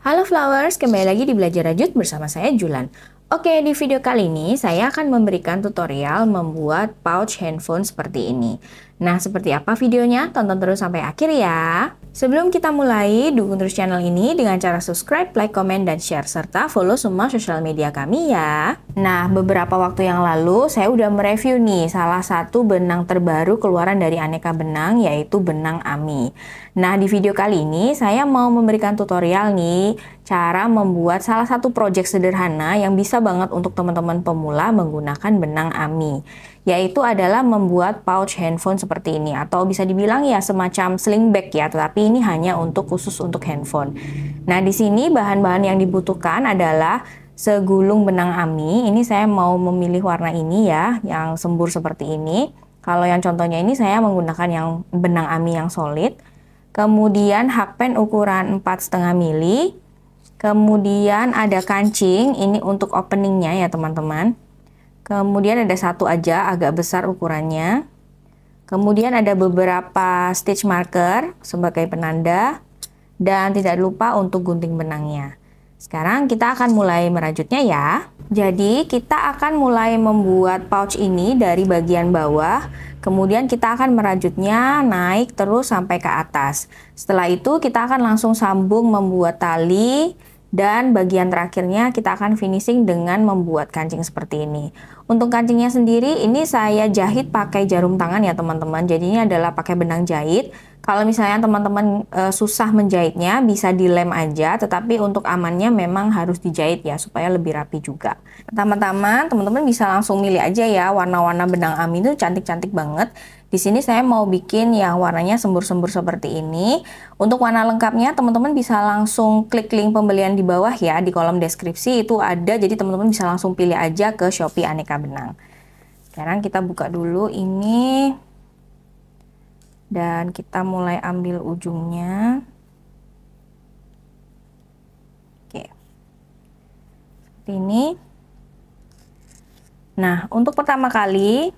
Halo Flowers, kembali lagi di Belajar Rajut bersama saya Julan. Oke, di video kali ini saya akan memberikan tutorial membuat pouch handphone seperti ini. Nah, seperti apa videonya? Tonton terus sampai akhir ya. Sebelum kita mulai, dukung terus channel ini dengan cara subscribe, like, komen, dan share, serta follow semua sosial media kami ya. Nah, beberapa waktu yang lalu saya udah mereview nih salah satu benang terbaru keluaran dari aneka benang, yaitu benang AMI. Nah, di video kali ini saya mau memberikan tutorial nih, cara membuat salah satu project sederhana yang bisa banget untuk teman-teman pemula menggunakan benang AMI. Yaitu adalah membuat pouch handphone seperti ini, atau bisa dibilang ya semacam sling bag ya, tetapi ini hanya khusus untuk handphone. Nah, di sini bahan-bahan yang dibutuhkan adalah segulung benang AMI. Ini saya mau memilih warna ini ya, yang sembur seperti ini. Kalau yang contohnya ini saya menggunakan yang benang AMI yang solid. Kemudian hakpen ukuran 4,5 mili. Kemudian ada kancing, ini untuk openingnya ya teman-teman. Kemudian ada satu aja agak besar ukurannya. Kemudian ada beberapa stitch marker sebagai penanda. Dan tidak lupa untuk gunting benangnya. Sekarang kita akan mulai merajutnya ya. Jadi kita akan mulai membuat pouch ini dari bagian bawah. Kemudian kita akan merajutnya naik terus sampai ke atas. Setelah itu kita akan langsung sambung membuat tali. Dan bagian terakhirnya kita akan finishing dengan membuat kancing seperti ini. Untuk kancingnya sendiri ini saya jahit pakai jarum tangan ya teman-teman. Jadi ini adalah pakai benang jahit. Kalau misalnya teman-teman susah menjahitnya bisa dilem aja. Tetapi untuk amannya memang harus dijahit ya supaya lebih rapi juga. Pertama-tama teman-teman bisa langsung milih aja ya warna-warna benang AMI itu cantik-cantik banget. Di sini saya mau bikin yang warnanya sembur-sembur seperti ini. Untuk warna lengkapnya teman-teman bisa langsung klik link pembelian di bawah ya, di kolom deskripsi itu ada, jadi teman-teman bisa langsung pilih aja ke Shopee Aneka Benang. Sekarang kita buka dulu ini. Dan kita mulai ambil ujungnya. Oke. Seperti ini. Nah, untuk pertama kali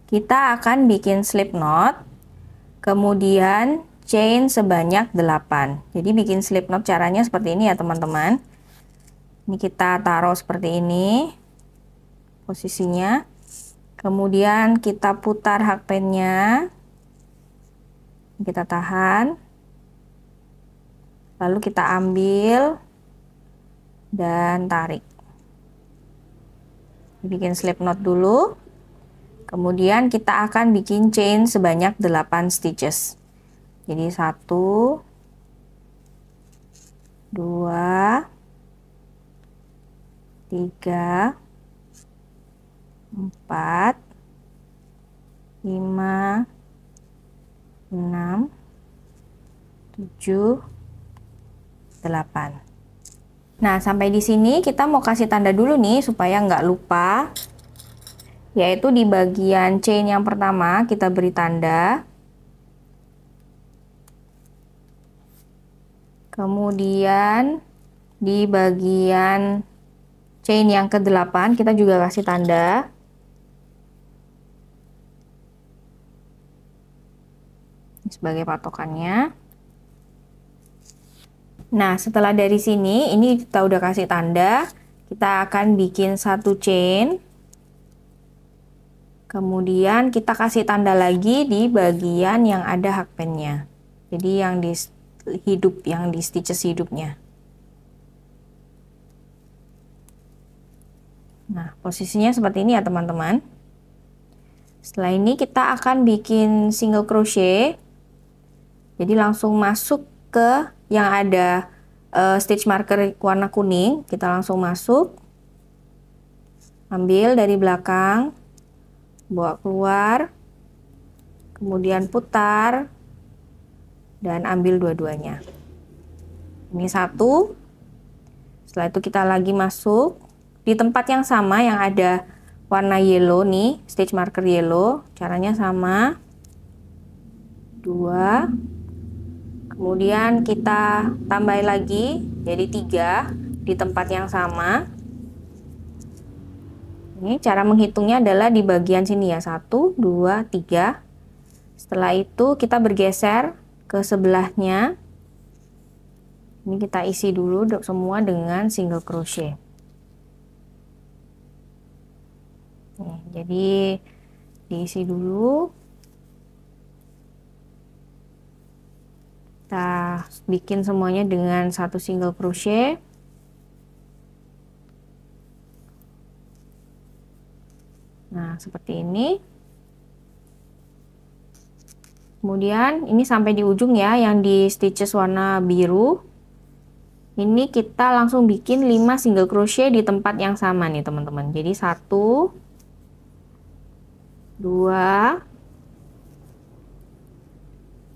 kita akan bikin slip knot, kemudian chain sebanyak 8. Jadi bikin slip knot caranya seperti ini ya teman-teman. Ini kita taruh seperti ini posisinya. Kemudian kita putar hakpennya. Kita tahan. Lalu kita ambil dan tarik. Bikin slip knot dulu. Kemudian kita akan bikin chain sebanyak 8 stitches. Jadi 1, 2, 3, 4, 5, 6, 7, 8. Nah, sampai di sini kita mau kasih tanda dulu nih supaya nggak lupa. Yaitu di bagian chain yang pertama kita beri tanda. Kemudian di bagian chain yang ke-8 kita juga kasih tanda. Ini sebagai patokannya. Nah, setelah dari sini ini kita udah kasih tanda, kita akan bikin satu chain. Kemudian kita kasih tanda lagi di bagian yang ada hakpennya. Jadi yang di hidup, yang di stitches hidupnya. Nah, posisinya seperti ini ya teman-teman. Setelah ini kita akan bikin single crochet. Jadi langsung masuk ke yang ada stitch marker warna kuning. Kita langsung masuk. Ambil dari belakang. Bawa keluar, kemudian putar, dan ambil dua-duanya. Ini satu. Setelah itu kita lagi masuk di tempat yang sama yang ada warna yellow nih, stitch marker yellow. Caranya sama. 2. Kemudian kita tambah lagi jadi 3 di tempat yang sama. Ini cara menghitungnya adalah di bagian sini ya, 1, 2, 3. Setelah itu kita bergeser ke sebelahnya. Ini kita isi dulu semua dengan single crochet. Nih, jadi diisi dulu. Kita bikin semuanya dengan satu single crochet. Nah, seperti ini. Kemudian ini sampai di ujung ya, yang di stitches warna biru. Ini kita langsung bikin 5 single crochet di tempat yang sama nih teman-teman. Jadi 1, 2,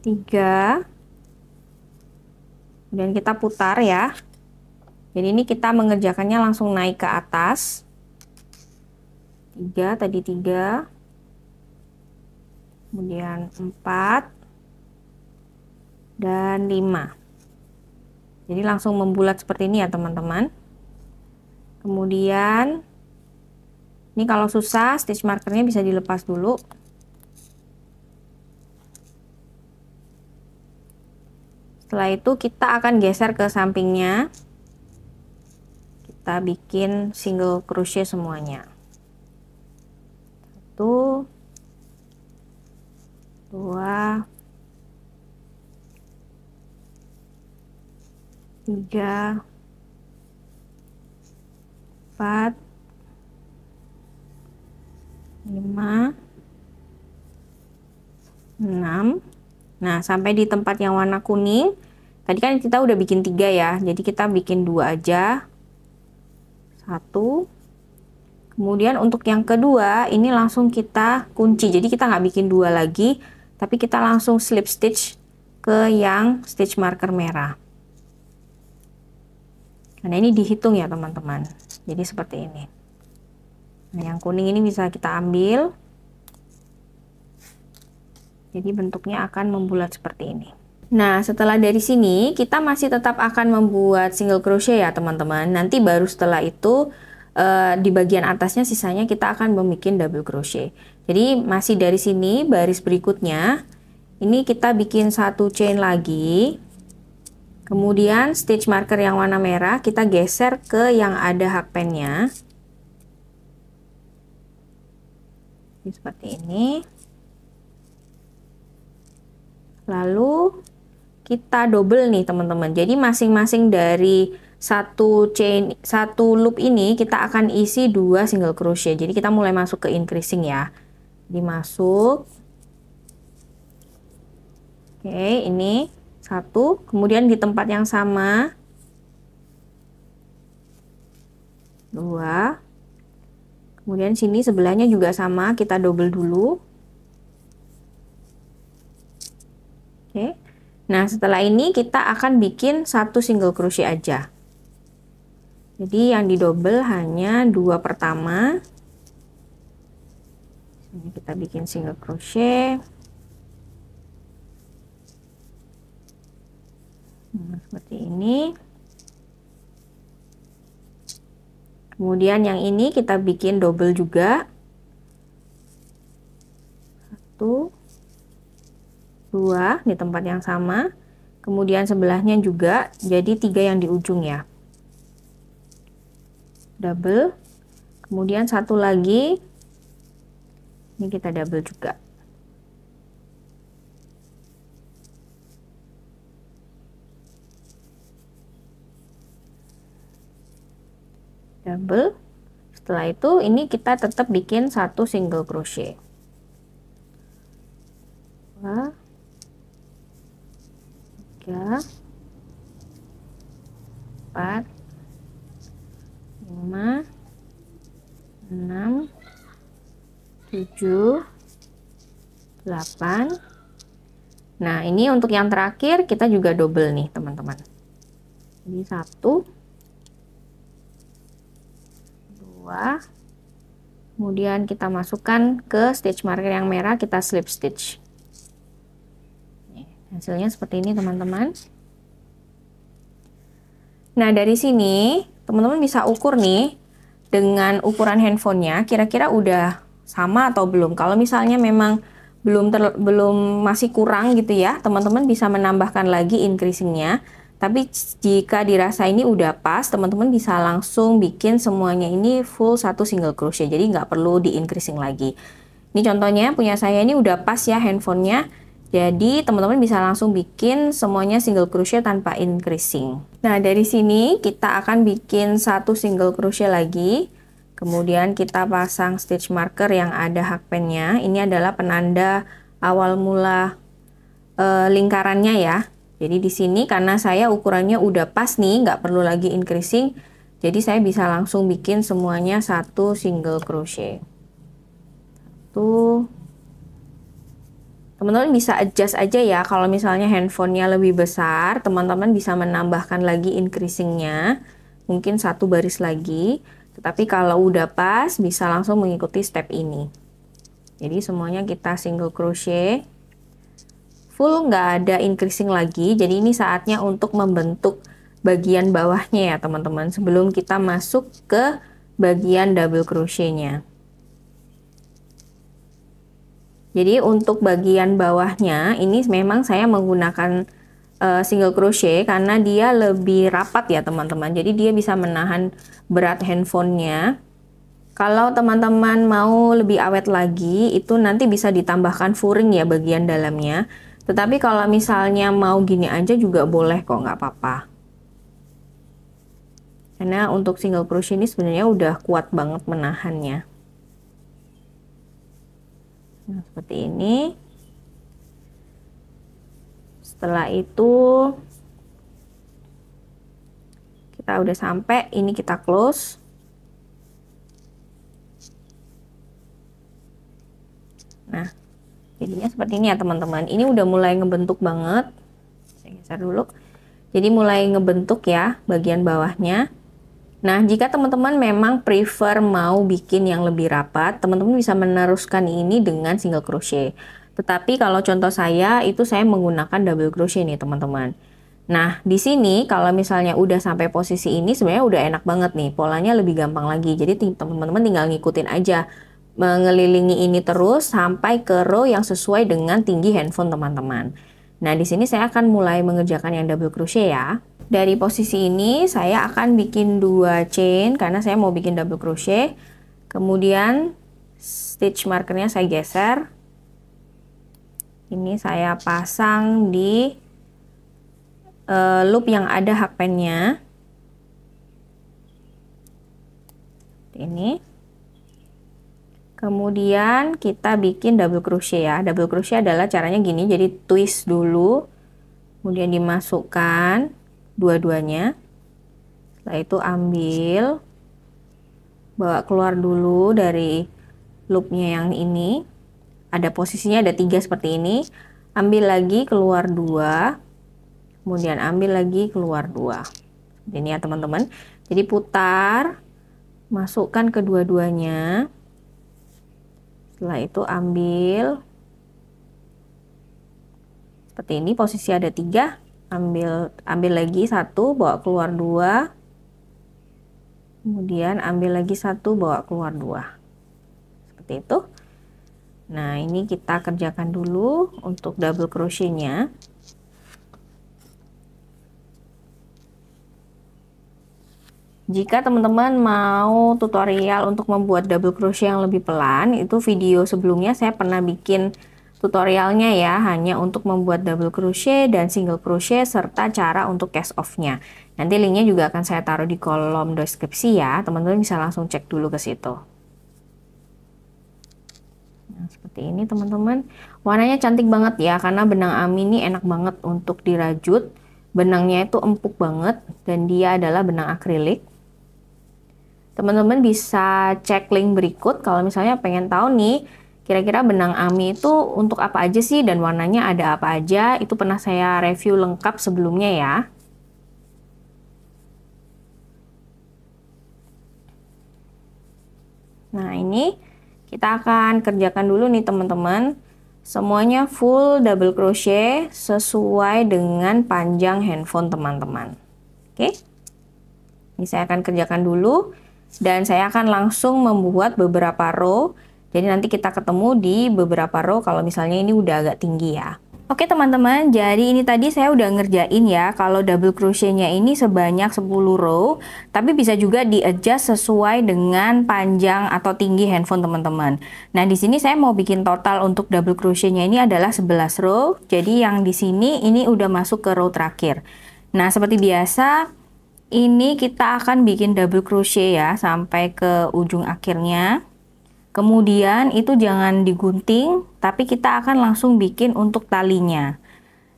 3. Kemudian kita putar ya. Jadi ini kita mengerjakannya langsung naik ke atas. 3, tadi 3. Kemudian 4 dan 5. Jadi langsung membulat seperti ini ya teman-teman. Kemudian ini kalau susah stitch markernya bisa dilepas dulu. Setelah itu kita akan geser ke sampingnya. Kita bikin single crochet semuanya. 1, 2, 3, 4, 5, 6. Nah, sampai di tempat yang warna kuning. Tadi kan kita udah bikin 3 ya. Jadi kita bikin 2 aja. 1. Kemudian untuk yang kedua, ini langsung kita kunci. Jadi kita nggak bikin 2 lagi, tapi kita langsung slip stitch ke yang stitch marker merah. Nah, ini dihitung ya teman-teman. Jadi seperti ini. Nah, yang kuning ini bisa kita ambil. Jadi bentuknya akan membulat seperti ini. Nah, setelah dari sini kita masih tetap akan membuat single crochet ya teman-teman. Nanti baru setelah itu di bagian atasnya sisanya kita akan membuat double crochet. Jadi masih dari sini baris berikutnya ini kita bikin satu chain lagi. Kemudian stitch marker yang warna merah kita geser ke yang ada hakpennya. Seperti ini. Lalu kita double nih teman-teman. Jadi masing-masing dari satu loop ini kita akan isi 2 single crochet. Jadi kita mulai masuk ke increasing ya. Jadi masuk. Oke, ini 1, kemudian di tempat yang sama 2. Kemudian sini sebelahnya juga sama, kita double dulu. Oke. Nah, setelah ini kita akan bikin satu single crochet aja. Jadi yang di double hanya 2 pertama. Ini kita bikin single crochet. Nah, seperti ini. Kemudian yang ini kita bikin double juga. 1, 2 di tempat yang sama. Kemudian sebelahnya juga, jadi 3 yang di ujung ya. Double. Kemudian satu lagi. Ini kita double juga. Double. Setelah itu ini kita tetap bikin satu single crochet. 2, 3, 4, 5, 6, 7, 8. Nah, ini untuk yang terakhir kita juga double nih teman-teman. Jadi 1, 2, kemudian kita masukkan ke stitch marker yang merah, kita slip stitch. Hasilnya seperti ini teman-teman. Nah, dari sini teman-teman bisa ukur nih dengan ukuran handphonenya, kira-kira udah sama atau belum. Kalau misalnya memang belum masih kurang gitu ya, teman-teman bisa menambahkan lagi increasingnya. Tapi jika dirasa ini udah pas, teman-teman bisa langsung bikin semuanya ini full satu single crochet, jadi nggak perlu di increasing lagi. Ini contohnya punya saya ini udah pas ya handphonenya, jadi teman-teman bisa langsung bikin semuanya single crochet tanpa increasing. Nah dari sini kita akan bikin satu single crochet lagi, kemudian kita pasang stitch marker yang ada hakpennya. Ini adalah penanda awal mula lingkarannya ya. Jadi di sini karena saya ukurannya udah pas nih, nggak perlu lagi increasing, jadi saya bisa langsung bikin semuanya satu single crochet. Tuh, teman-teman bisa adjust aja ya. Kalau misalnya handphonenya lebih besar, teman-teman bisa menambahkan lagi increasingnya, mungkin satu baris lagi. Tetapi kalau udah pas, bisa langsung mengikuti step ini. Jadi semuanya kita single crochet. Full nggak ada increasing lagi, jadi ini saatnya untuk membentuk bagian bawahnya ya teman-teman, sebelum kita masuk ke bagian double crochetnya. Jadi untuk bagian bawahnya ini memang saya menggunakan single crochet karena dia lebih rapat ya teman-teman, jadi dia bisa menahan berat handphonenya. Kalau teman-teman mau lebih awet lagi, itu nanti bisa ditambahkan furing ya bagian dalamnya. Tetapi kalau misalnya mau gini aja juga boleh kok, nggak apa-apa. Karena untuk single crochet ini sebenarnya udah kuat banget menahannya. Nah, seperti ini. Setelah itu kita udah sampai, ini kita close. Nah, jadinya seperti ini ya teman-teman. Ini udah mulai ngebentuk banget. Saya geser dulu. Jadi mulai ngebentuk ya bagian bawahnya. Nah, jika teman-teman memang prefer mau bikin yang lebih rapat, teman-teman bisa meneruskan ini dengan single crochet. Tetapi kalau contoh saya, itu saya menggunakan double crochet nih teman-teman. Nah, di sini kalau misalnya udah sampai posisi ini sebenarnya udah enak banget nih. Polanya lebih gampang lagi. Jadi teman-teman tinggal ngikutin aja, mengelilingi ini terus sampai ke row yang sesuai dengan tinggi handphone teman-teman. Nah, di sini saya akan mulai mengerjakan yang double crochet ya. Dari posisi ini saya akan bikin 2 chain karena saya mau bikin double crochet. Kemudian stitch markernya saya geser. Ini saya pasang di loop yang ada hakpennya. Ini. Kemudian kita bikin double crochet ya. Double crochet adalah caranya gini, jadi twist dulu, kemudian dimasukkan dua-duanya. Setelah itu ambil, bawa keluar dulu dari loopnya yang ini. Ada posisinya ada 3 seperti ini. Ambil lagi keluar 2, kemudian ambil lagi keluar 2. Seperti ini ya teman-teman. Jadi putar, masukkan kedua-duanya. Setelah itu ambil seperti ini, posisi ada 3, ambil lagi 1, bawa keluar 2, kemudian ambil lagi 1, bawa keluar 2, seperti itu. Nah, ini kita kerjakan dulu untuk double crochetnya. Jika teman-teman mau tutorial untuk membuat double crochet yang lebih pelan, itu video sebelumnya saya pernah bikin tutorialnya ya, hanya untuk membuat double crochet dan single crochet serta cara untuk cast off-nya. Nanti linknya juga akan saya taruh di kolom deskripsi ya, teman-teman bisa langsung cek dulu ke situ. Nah, seperti ini teman-teman. Warnanya cantik banget ya, karena benang ami ini enak banget untuk dirajut. Benangnya itu empuk banget dan dia adalah benang akrilik. Teman-teman bisa cek link berikut kalau misalnya pengen tahu nih kira-kira benang ami itu untuk apa aja sih dan warnanya ada apa aja. Itu pernah saya review lengkap sebelumnya ya. Nah, ini kita akan kerjakan dulu nih teman-teman. Semuanya full double crochet sesuai dengan panjang handphone teman-teman. Oke. Ini saya akan kerjakan dulu. Dan saya akan langsung membuat beberapa row. Jadi nanti kita ketemu di beberapa row kalau misalnya ini udah agak tinggi ya. Oke teman-teman, jadi ini tadi saya udah ngerjain ya, kalau double crochetnya ini sebanyak 10 row, tapi bisa juga di-adjust sesuai dengan panjang atau tinggi handphone teman-teman. Nah, di sini saya mau bikin total untuk double crochetnya ini adalah 11 row, jadi yang di sini ini udah masuk ke row terakhir. Nah, seperti biasa, ini kita akan bikin double crochet ya, sampai ke ujung akhirnya. Kemudian itu jangan digunting, tapi kita akan langsung bikin untuk talinya.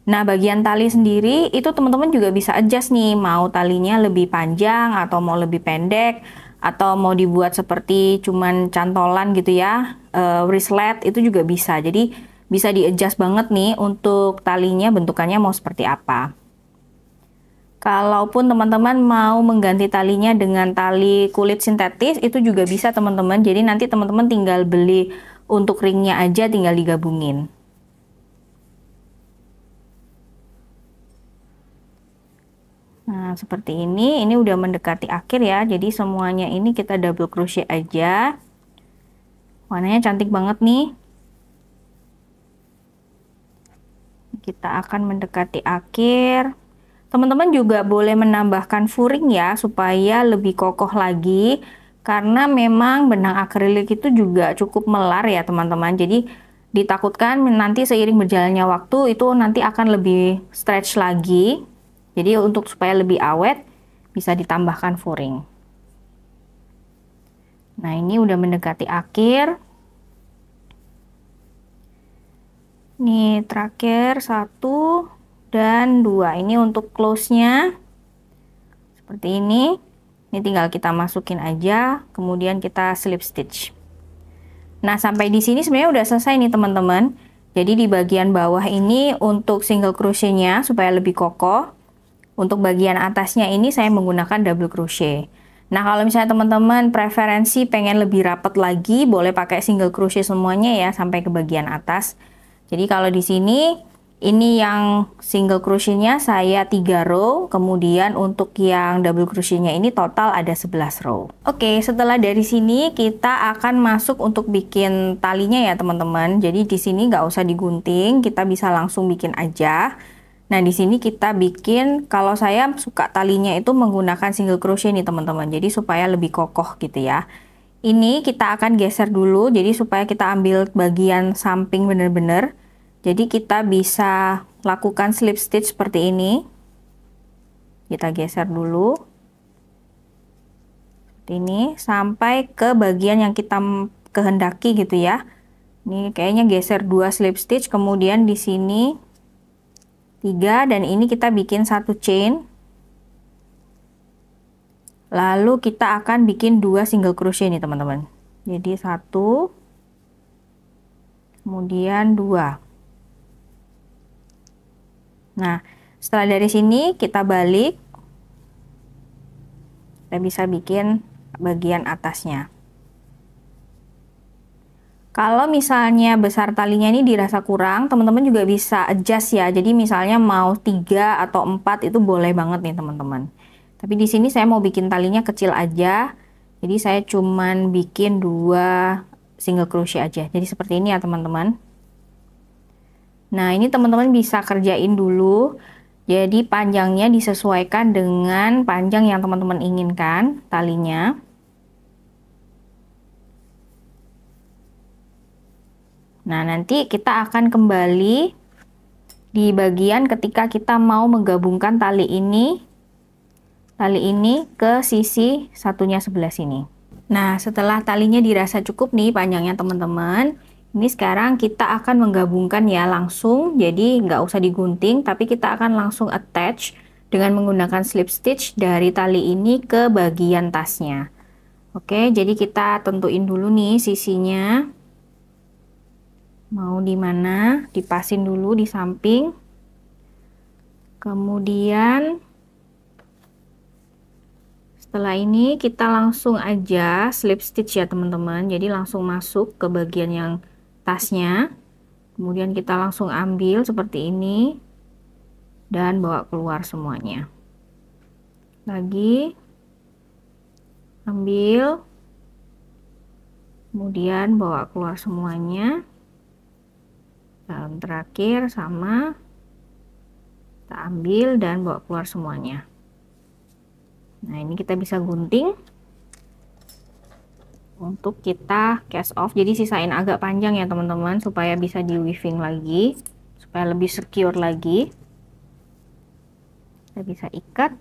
Nah, bagian tali sendiri itu teman-teman juga bisa adjust nih, mau talinya lebih panjang atau mau lebih pendek, atau mau dibuat seperti cuman cantolan gitu ya, wristlet itu juga bisa. Jadi bisa di-adjust banget nih untuk talinya bentukannya mau seperti apa. Kalaupun teman-teman mau mengganti talinya dengan tali kulit sintetis, itu juga bisa teman-teman. Jadi nanti teman-teman tinggal beli untuk ringnya aja, tinggal digabungin. Nah, seperti ini udah mendekati akhir ya. Jadi semuanya ini kita double crochet aja. Warnanya cantik banget nih. Kita akan mendekati akhir. Teman-teman juga boleh menambahkan furing ya, supaya lebih kokoh lagi. Karena memang benang akrilik itu juga cukup melar ya teman-teman. Jadi ditakutkan nanti seiring berjalannya waktu itu nanti akan lebih stretch lagi. Jadi untuk supaya lebih awet bisa ditambahkan furing. Nah, ini udah mendekati akhir. Ini terakhir 1 dan 2. Ini untuk close-nya. Seperti ini. Ini tinggal kita masukin aja, kemudian kita slip stitch. Nah, sampai di sini sebenarnya udah selesai nih teman-teman. Jadi di bagian bawah ini untuk single crochet-nya supaya lebih kokoh. Untuk bagian atasnya ini saya menggunakan double crochet. Nah, kalau misalnya teman-teman preferensi pengen lebih rapat lagi, boleh pakai single crochet semuanya ya sampai ke bagian atas. Jadi kalau di sini ini yang single crochetnya saya 3 row, kemudian untuk yang double crochetnya ini total ada 11 row. Oke, setelah dari sini kita akan masuk untuk bikin talinya ya teman-teman. Jadi di sini nggak usah digunting, kita bisa langsung bikin aja. Nah, di sini kita bikin, kalau saya suka talinya itu menggunakan single crochet nih teman-teman. Jadi supaya lebih kokoh gitu ya. Ini kita akan geser dulu, jadi supaya kita ambil bagian samping bener-bener. Jadi kita bisa lakukan slip stitch seperti ini. Kita geser dulu. Seperti ini, sampai ke bagian yang kita kehendaki gitu ya. Ini kayaknya geser 2 slip stitch, kemudian di sini 3, dan ini kita bikin 1 chain. Lalu kita akan bikin 2 single crochet nih teman-teman. Jadi 1, kemudian 2. Nah, setelah dari sini kita balik, kita bisa bikin bagian atasnya. Kalau misalnya besar talinya ini dirasa kurang, teman-teman juga bisa adjust ya. Jadi misalnya mau 3 atau 4 itu boleh banget nih teman-teman. Tapi di sini saya mau bikin talinya kecil aja. Jadi saya cuman bikin 2 single crochet aja. Jadi seperti ini ya teman-teman. Nah, ini teman-teman bisa kerjain dulu. Jadi panjangnya disesuaikan dengan panjang yang teman-teman inginkan talinya. Nah, nanti kita akan kembali di bagian ketika kita mau menggabungkan tali ini ke sisi satunya sebelah sini. Nah, setelah talinya dirasa cukup nih panjangnya teman-teman, ini sekarang kita akan menggabungkan ya langsung, jadi nggak usah digunting, tapi kita akan langsung attach dengan menggunakan slip stitch dari tali ini ke bagian tasnya. Oke, jadi kita tentuin dulu nih sisinya. Mau di mana, dipasin dulu di samping. Kemudian setelah ini kita langsung aja slip stitch ya teman-teman. Jadi langsung masuk ke bagian yang tasnya. Kemudian kita langsung ambil seperti ini dan bawa keluar semuanya. Lagi ambil, kemudian bawa keluar semuanya. dalam terakhir sama, kita ambil dan bawa keluar semuanya. Nah, ini kita bisa gunting untuk kita cast off. Jadi sisain agak panjang ya teman-teman, supaya bisa di weaving lagi, supaya lebih secure lagi. Kita bisa ikat.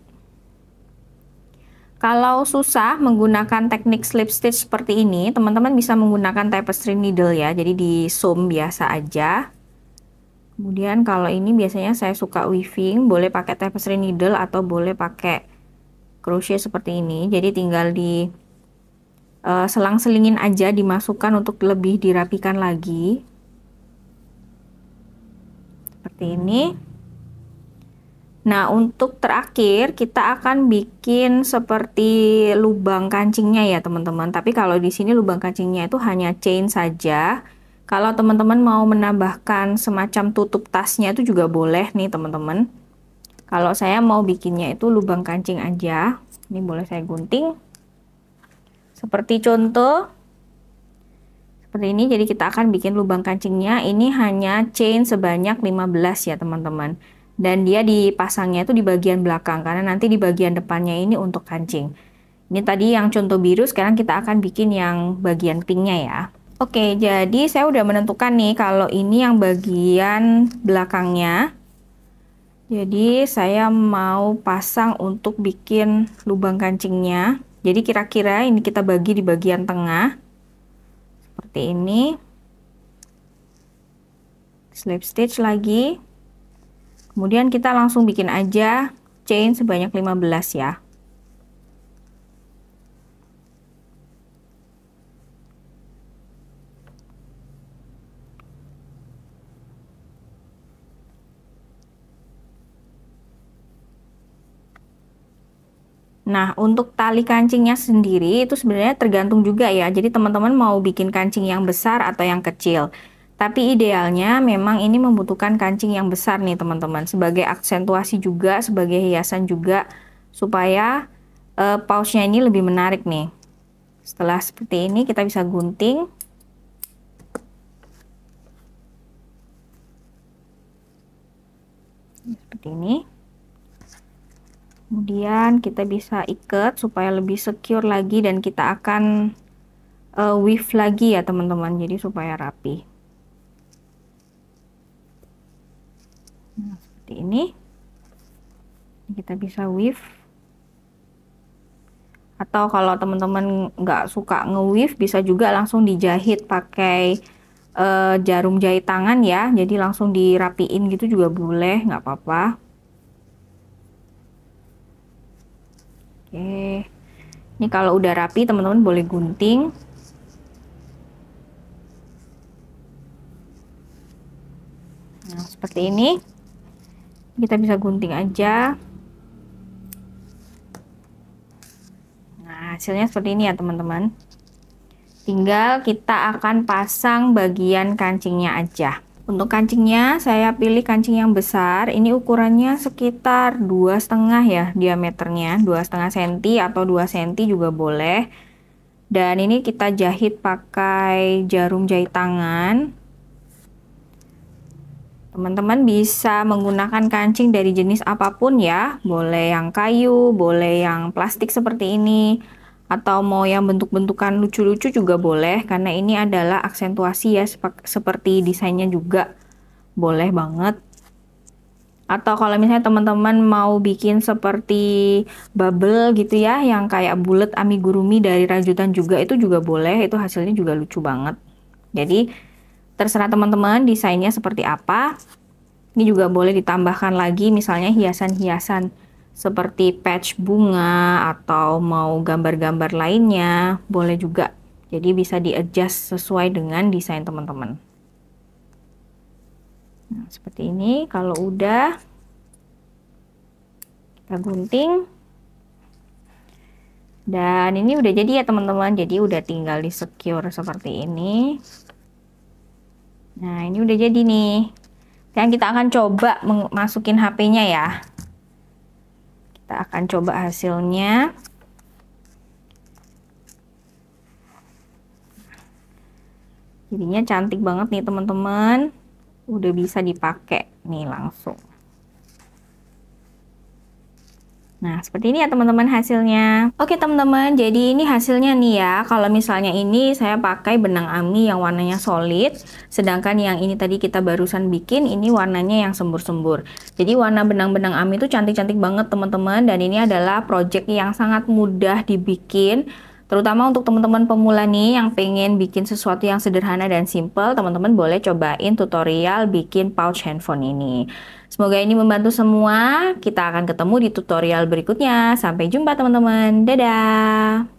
Kalau susah menggunakan teknik slip stitch seperti ini, teman-teman bisa menggunakan tapestry needle ya, jadi di seam biasa aja. Kemudian kalau ini biasanya saya suka weaving, boleh pakai tapestry needle atau boleh pakai crochet seperti ini. Jadi tinggal di selang-selingin aja, dimasukkan untuk lebih dirapikan lagi. Seperti ini. Nah, untuk terakhir kita akan bikin seperti lubang kancingnya ya teman-teman. Tapi kalau di sini lubang kancingnya itu hanya chain saja. Kalau teman-teman mau menambahkan semacam tutup tasnya itu juga boleh nih teman-teman. Kalau saya mau bikinnya itu lubang kancing aja. Ini boleh saya gunting. Seperti contoh. Seperti ini, jadi kita akan bikin lubang kancingnya. Ini hanya chain sebanyak 15 ya teman-teman. Dan dia dipasangnya itu di bagian belakang, karena nanti di bagian depannya ini untuk kancing. Ini tadi yang contoh biru, sekarang kita akan bikin yang bagian pinknya ya. Oke, jadi saya udah menentukan nih kalau ini yang bagian belakangnya. Jadi saya mau pasang untuk bikin lubang kancingnya. Jadi kira-kira ini kita bagi di bagian tengah. Seperti ini. Slip stitch lagi. Kemudian kita langsung bikin aja chain sebanyak 15 ya. Nah, untuk tali kancingnya sendiri itu sebenarnya tergantung juga ya. Jadi teman-teman mau bikin kancing yang besar atau yang kecil. Tapi idealnya memang ini membutuhkan kancing yang besar nih teman-teman. Sebagai aksentuasi juga, sebagai hiasan juga. Supaya pouchnya ini lebih menarik nih. Setelah seperti ini kita bisa gunting. Seperti ini. Kemudian kita bisa ikat supaya lebih secure lagi dan kita akan weave lagi ya teman-teman, jadi supaya rapi. Nah, seperti ini. Kita bisa weave. Atau kalau teman-teman nggak suka nge-weave, bisa juga langsung dijahit pakai jarum jahit tangan ya. Jadi langsung dirapiin gitu juga boleh, nggak apa-apa. Oke, ini kalau udah rapi teman-teman boleh gunting. Nah, seperti ini. Kita bisa gunting aja. Nah, hasilnya seperti ini ya teman-teman. Tinggal kita akan pasang bagian kancingnya aja. Untuk kancingnya saya pilih kancing yang besar. Ini ukurannya sekitar 2,5 ya diameternya, 2,5 cm atau 2 cm juga boleh. Dan ini kita jahit pakai jarum jahit tangan. Teman-teman bisa menggunakan kancing dari jenis apapun ya. Boleh yang kayu, boleh yang plastik seperti ini. Atau mau yang bentuk-bentukan lucu-lucu juga boleh, karena ini adalah aksentuasi ya, seperti desainnya juga boleh banget. Atau kalau misalnya teman-teman mau bikin seperti bubble gitu ya, yang kayak bulat amigurumi dari rajutan juga, itu juga boleh, itu hasilnya juga lucu banget. Jadi terserah teman-teman desainnya seperti apa. Ini juga boleh ditambahkan lagi misalnya hiasan-hiasan seperti patch bunga atau mau gambar-gambar lainnya, boleh juga. Jadi bisa di-adjust sesuai dengan desain teman-teman. Nah, seperti ini. Kalau udah, kita gunting. Dan ini udah jadi ya teman-teman. Jadi udah tinggal di secure seperti ini. Nah, ini udah jadi nih. Dan kita akan coba masukin HP-nya ya. Kita akan coba hasilnya. Jadinya cantik banget nih teman-teman. udah bisa dipakai nih langsung. Nah, seperti ini ya teman-teman hasilnya. Oke teman-teman, jadi ini hasilnya nih ya. Kalau misalnya ini saya pakai benang AMI yang warnanya solid, sedangkan yang ini tadi kita barusan bikin, ini warnanya yang sembur-sembur. Jadi warna benang-benang AMI itu cantik-cantik banget teman-teman, dan ini adalah project yang sangat mudah dibikin. Terutama untuk teman-teman pemula nih yang pengen bikin sesuatu yang sederhana dan simple, teman-teman boleh cobain tutorial bikin pouch handphone ini. Semoga ini membantu semua. Kita akan ketemu di tutorial berikutnya. Sampai jumpa teman-teman. Dadah!